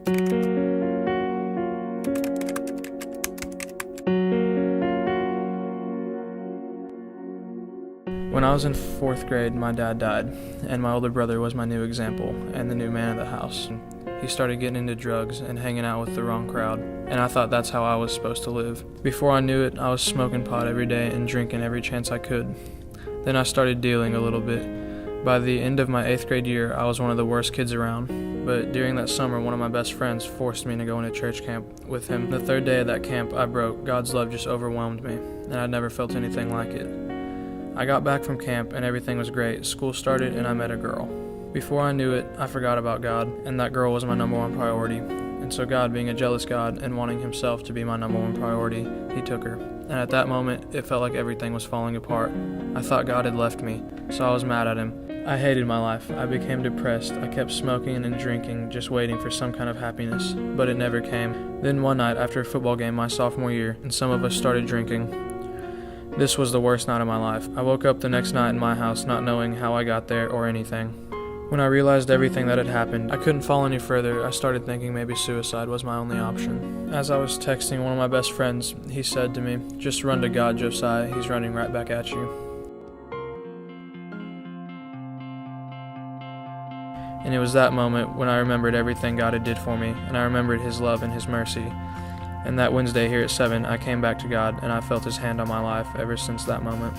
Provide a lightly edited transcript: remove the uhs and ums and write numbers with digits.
When I was in 4th grade, my dad died, and my older brother was my new example and the new man of the house. He started getting into drugs and hanging out with the wrong crowd, and I thought that's how I was supposed to live. Before I knew it, I was smoking pot every day and drinking every chance I could. Then I started dealing a little bit. By the end of my 8th grade year, I was one of the worst kids around. But during that summer, one of my best friends forced me to go into church camp with him. The 3rd day of that camp, I broke. God's love just overwhelmed me, and I'd never felt anything like it. I got back from camp and everything was great. School started and I met a girl. Before I knew it, I forgot about God, and that girl was my number one priority. And so God, being a jealous God and wanting himself to be my number one priority, he took her. And at that moment, it felt like everything was falling apart. I thought God had left me, so I was mad at him. I hated my life. I became depressed. I kept smoking and drinking, just waiting for some kind of happiness, but it never came. Then one night after a football game my sophomore year, and some of us started drinking. This was the worst night of my life. I woke up the next night in my house not knowing how I got there or anything. When I realized everything that had happened, I couldn't fall any further. I started thinking maybe suicide was my only option. As I was texting one of my best friends, he said to me, "Just run to God, Josiah. He's running right back at you." And it was that moment when I remembered everything God had did for me, and I remembered his love and his mercy. And that Wednesday here at 7, I came back to God, and I felt his hand on my life ever since that moment.